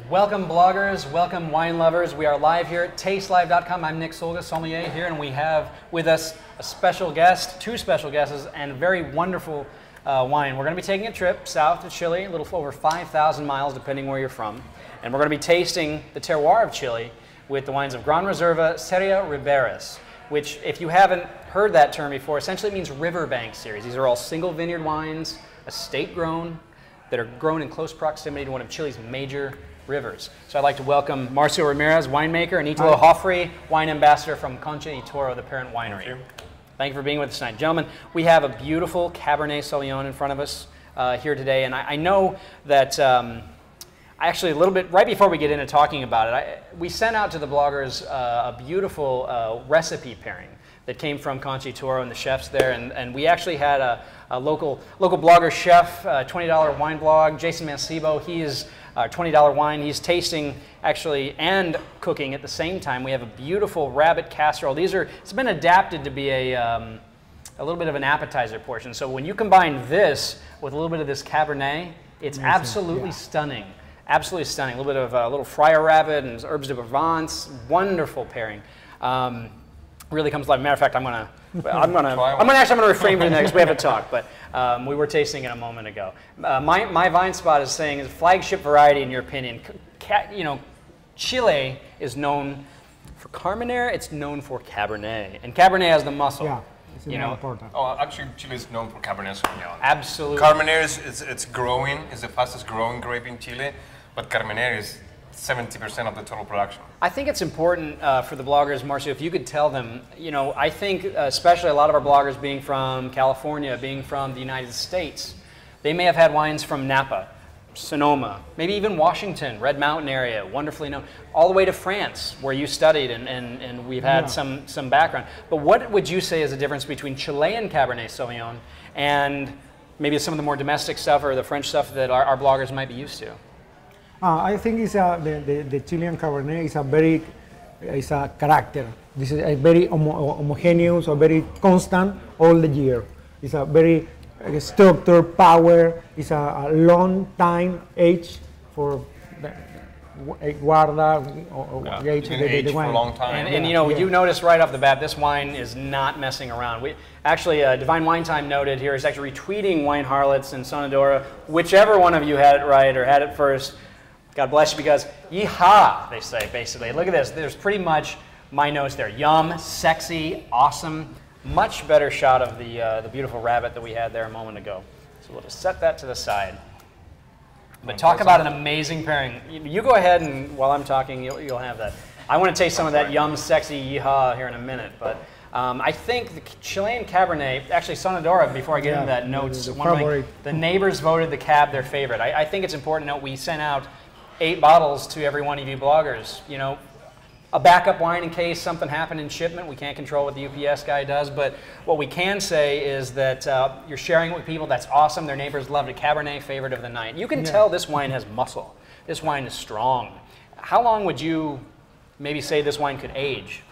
Welcome bloggers, welcome wine lovers. We are live here at tastelive.com. I'm Nick Solga, sommelier here, and we have with us a special guest, two special guests, and a very wonderful wine. We're going to be taking a trip south to Chile, a little over 5,000 miles depending where you're from, and we're going to be tasting the terroir of Chile with the wines of Gran Reserva Serie Riberas, which, if you haven't heard that term before, essentially means riverbank series. These are all single vineyard wines, estate grown, that are grown in close proximity to one of Chile's major rivers. So I'd like to welcome Marcio Ramírez, winemaker, and Italo Joffre, wine ambassador from Concha y Toro, the parent winery. Thank you. Thank you for being with us tonight. Gentlemen, we have a beautiful Cabernet Sauvignon in front of us here today, and I know that actually a little bit, right before we get into talking about it, we sent out to the bloggers a beautiful recipe pairing that came from Concha y Toro and the chefs there, and we actually had a local blogger chef, $20 wine blog, Jason Mancebo. He is $20 wine. He's tasting actually and cooking at the same time. We have a beautiful rabbit casserole. It's been adapted to be a little bit of an appetizer portion. So when you combine this with a little bit of this Cabernet, it's absolutely stunning. Absolutely stunning. A little bit of a little fryer rabbit and herbs de Provence. Wonderful pairing. Really comes to life. Matter of fact, I'm gonna refrain from that because we have a talk. But we were tasting it a moment ago. My Vine Spot is saying is flagship variety in your opinion. Chile is known for Carmenere. It's known for Cabernet, and Cabernet has the muscle. Yeah, it's important. Oh, actually, Chile is known for Cabernet Sauvignon. Absolutely. Carmenere it's growing. It's the fastest growing grape in Chile, but Carmenere is 70% of the total production. I think it's important for the bloggers, Marcio, if you could tell them, I think especially a lot of our bloggers being from California, being from the United States, they may have had wines from Napa, Sonoma, maybe even Washington, Red Mountain area, wonderfully known, all the way to France, where you studied and we've had some background. But what would you say is the difference between Chilean Cabernet Sauvignon and maybe some of the more domestic stuff or the French stuff that our bloggers might be used to? I think it's the Chilean Cabernet is a character. This is a very homogeneous or very constant all the year. It's a very structure, power. It's a long time age for guarda or age the wine. For a long time. And you notice right off the bat, this wine is not messing around. We actually, Divine Wine Time noted here is actually retweeting Wine Harlots and Sonadora, whichever one of you had it right or had it first. God bless you, because yeehaw, they say, basically. Look at this. There's pretty much my notes there. Yum, sexy, awesome. Much better shot of the beautiful rabbit that we had there a moment ago. So we'll just set that to the side. But talk about an amazing pairing. You go ahead, and while I'm talking, you'll have that. I want to taste some of that yum, sexy, yeehaw here in a minute. But I think the Chilean Cabernet, actually Sonadora, before I get into that notes, the neighbors voted the Cab their favorite. I think it's important to note we sent out 8 bottles to every one of you bloggers. A backup wine in case something happened in shipment. We can't control what the UPS guy does, but what we can say is that you're sharing it with people. That's awesome. Their neighbors loved it. Cabernet, favorite of the night. You can tell this wine has muscle. This wine is strong. How long would you maybe say this wine could age?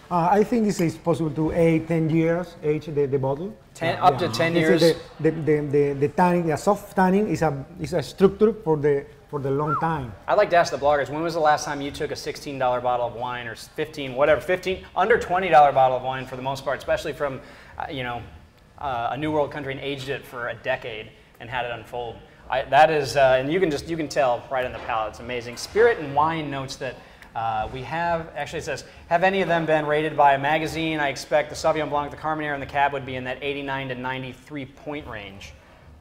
I think it's possible to 8-10 years age the bottle. Up to 10 years. The tanning, the soft tanning is a structure for the long time. I'd like to ask the bloggers, when was the last time you took a $16 bottle of wine or 15, whatever, 15, under $20 bottle of wine for the most part, especially from, a new world country and aged it for a decade and had it unfold? That is, and you can tell right in the palate, it's amazing. Spirit and Wine notes that we have, actually it says, have any of them been rated by a magazine? I expect the Sauvignon Blanc, the Carmenere, and the Cab would be in that 89 to 93 point range.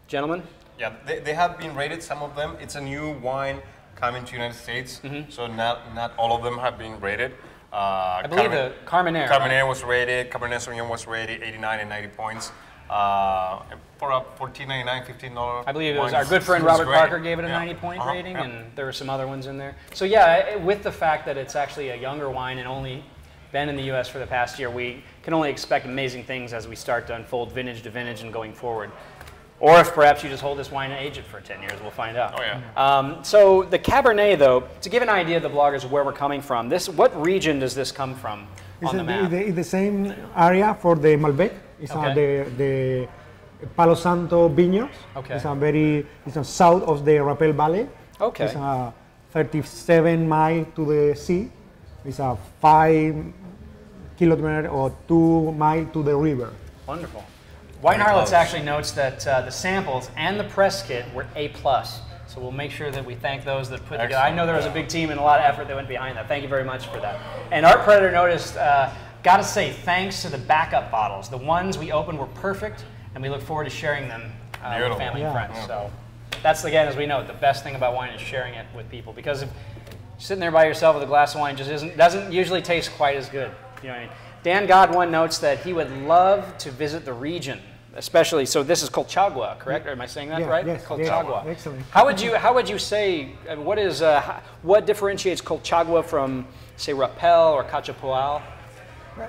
Gentlemen? Yeah, they have been rated, some of them. It's a new wine coming to the United States, so not all of them have been rated. I believe the Carmenere. Carmenere was rated, Cabernet Sauvignon was rated 89 and 90 points. For a $14.99, $15. I believe it was our good friend Robert Parker gave it a 90-point rating, and there were some other ones in there. So yeah, with the fact that it's actually a younger wine and only been in the U.S. for the past year, we can only expect amazing things as we start to unfold vintage to vintage and going forward. Or if perhaps you just hold this wine and age it for 10 years, we'll find out. Oh, yeah. So the Cabernet, though, to give an idea of the bloggers of where we're coming from, what region does this come from on the map? It's the same area for the Malbec. It's the Palo Santo vineyards. Okay. It's south of the Rapel Valley. Okay. It's 37 miles to the sea. It's a 5 kilometer or 2 miles to the river. Wonderful. Wine Harlots actually notes that the samples and the press kit were A+. So we'll make sure that we thank those that put together. I know there was a big team and a lot of effort that went behind that. Thank you very much for that. And Art Predator noticed, gotta say, thanks to the backup bottles. The ones we opened were perfect, and we look forward to sharing them with family and friends. So that's, again, as we know, the best thing about wine is sharing it with people. Because if sitting there by yourself with a glass of wine just doesn't usually taste quite as good. You know what I mean? Dan Godwin notes that he would love to visit the region, especially, so this is Colchagua, correct? Or am I saying that right? Yes, Colchagua. yeah, excellent. How would you say, what differentiates Colchagua from, say, Rapel or Cachapoal?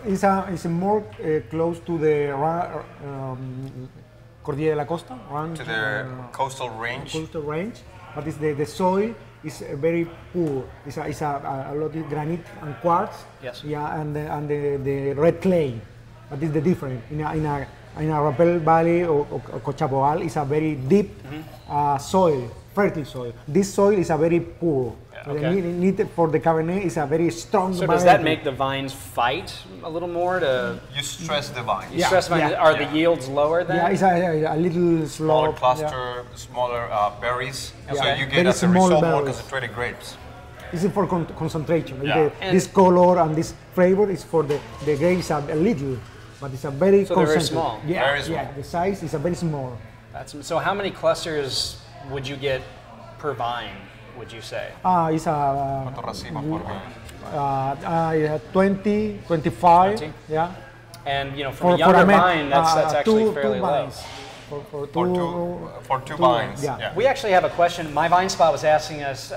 It's more close to the Cordillera de la Costa, to the coastal range. But it's the soil is very poor. It's a lot of granite and quartz. Yes. Yeah, and the red clay. But it's the difference. In a Rapel Valley or Cachapoal is a very deep soil, fertile soil. This soil is a very poor. Yeah. Okay. Needed for the Cabernet is a very strong. So does that make the vines fight a little more? You stress the vine. You stress the vine. Are the yields lower then? Yeah, it's a little slow. Smaller cluster, smaller berries. Okay. So you get Very as a result berries. more concentrated grapes. This is for concentration. Yeah. This color and this flavor is for the grapes a little, but it's a very So they're very concentrated. small. Yeah, Very small. yeah. The size is a very small. So how many clusters would you get per vine, would you say? It's a ¿Cuántos racimos por vine? 20, 25. 20? Yeah. And from a younger vine, that's actually fairly low. Vines. For two vines. Yeah. We actually have a question. My Vine Spot was asking us,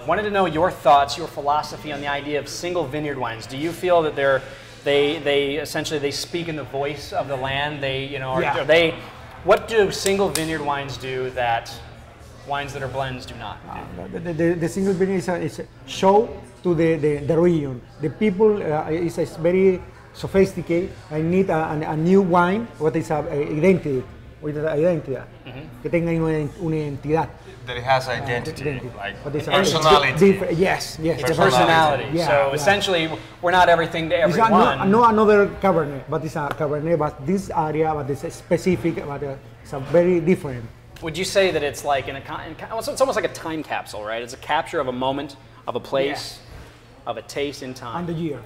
wanted to know your thoughts, your philosophy on the idea of single vineyard wines. Do you feel that they essentially speak in the voice of the land? What do single vineyard wines do that wines that are blends do not do? The single vineyard is a show to the region. The people is very sophisticated. I need a new wine. What is identity? With the identity, que tenga una identidad. That it has identity, like But personality. Yes. It's a personality. Yeah, so yeah. essentially, we're not everything to It's everyone. no another Cabernet, but it's a Cabernet, but this area, but it's specific, but it's a very different. Would you say that it's like it's almost like a time capsule, right? It's a capture of a moment, of a place, of a taste in time. And the year.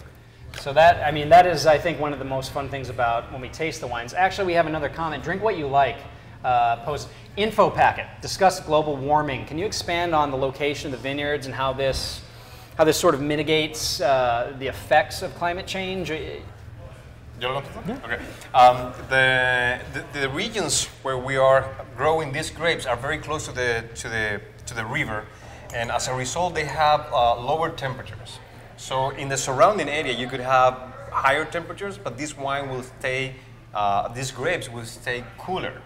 So that is, I think, one of the most fun things about when we taste the wines. Actually, we have another comment. Drink what you like. Post info packet. Discuss global warming. Can you expand on the location of the vineyards and how this sort of mitigates the effects of climate change? Yo lo contesto? Okay. The regions where we are growing these grapes are very close to the river, and as a result, they have lower temperatures. So in the surrounding area, you could have higher temperatures, but this wine will stay, these grapes will stay cooler.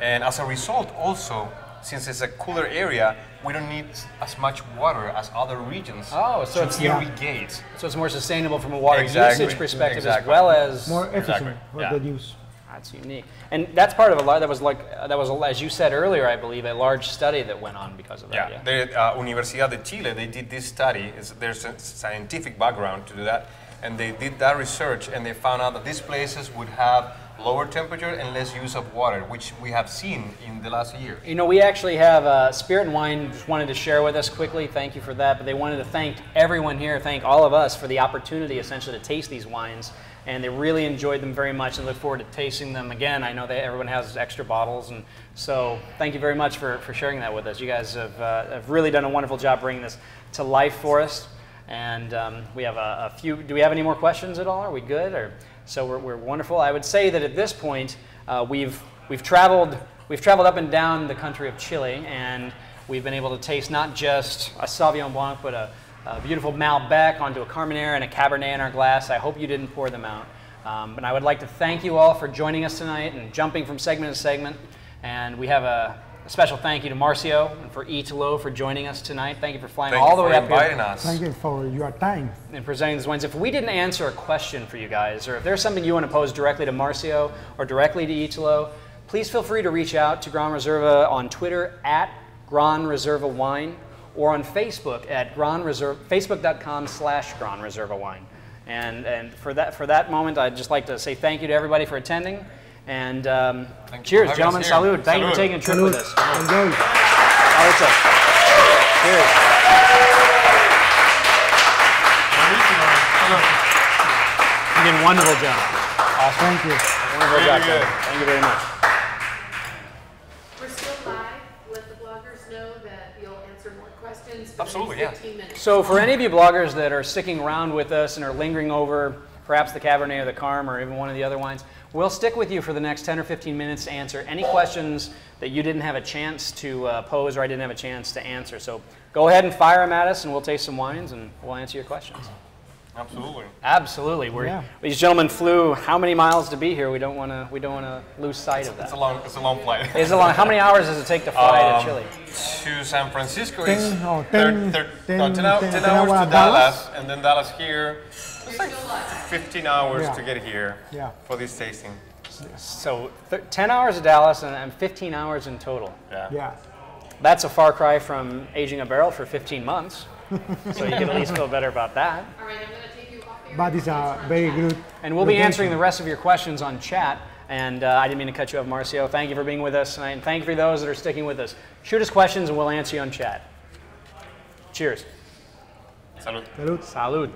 And as a result, also, since it's a cooler area, we don't need as much water as other regions so it's irrigate. So it's more sustainable from a water Exactly. usage perspective as Exactly. well as More efficient for the use. That's unique, and that's part of a lot. That was as you said earlier, I believe, a large study that went on because of that. Yeah, the Universidad de Chile, they did this study. There's a scientific background to do that, and they did that research, and they found out that these places would have lower temperature and less use of water, which we have seen in the last year. You know, we actually have Spirit and Wine just wanted to share with us quickly. Thank you for that. But they wanted to thank everyone here, thank all of us for the opportunity essentially to taste these wines. And they really enjoyed them very much and look forward to tasting them again. I know that everyone has extra bottles, and so thank you very much for sharing that with us. You guys have really done a wonderful job bringing this to life for us. And we have a few. Do we have any more questions at all? Are we good? So we're wonderful. I would say that at this point we've traveled up and down the country of Chile, and we've been able to taste not just a Sauvignon Blanc, but a beautiful Malbec onto a Carmenere and a Cabernet in our glass. I hope you didn't pour them out. But I would like to thank you all for joining us tonight and jumping from segment to segment. And we have a special thank you to Marcio and for Italo for joining us tonight. Thank you for flying all the way up here. Thank you for your time. And presenting these wines. If we didn't answer a question for you guys, or if there's something you want to pose directly to Marcio or directly to Italo, please feel free to reach out to Gran Reserva on Twitter @Gran Reserva Wine, or on Facebook at facebook.com/Gran Reserva Wine. And for that moment, I'd just like to say thank you to everybody for attending. And cheers, gentlemen. Salud. Thank you for taking a trip with us. Enjoy. Cheers. You did a wonderful job. Awesome. Thank you. Wonderful job. Thank you very much. We're still live. Let the bloggers know that you'll answer more questions for Absolutely, the next 15 minutes. So for any of you bloggers that are sticking around with us and are lingering over perhaps the Cabernet or the Carm or even one of the other wines, we'll stick with you for the next 10 or 15 minutes to answer any questions that you didn't have a chance to pose or I didn't have a chance to answer. So go ahead and fire them at us and we'll taste some wines and we'll answer your questions. Absolutely. Absolutely. These gentlemen flew how many miles to be here? We don't want to lose sight of that. It's a long flight. How many hours does it take to fly to Chile? To San Francisco 10 is 10 10 hours to Dallas, and then Dallas here. It's like 15 hours to get here for this tasting. So 10 hours to Dallas and 15 hours in total. Yeah. That's a far cry from aging a barrel for 15 months. So you can at least feel better about that. All right, I'm going to take you off your But it's a very good. And we'll be answering the rest of your questions on chat. And I didn't mean to cut you off, Marcio. Thank you for being with us. And thank you for those that are sticking with us. Shoot us questions and we'll answer you on chat. Cheers. Salud. Salud. Salud.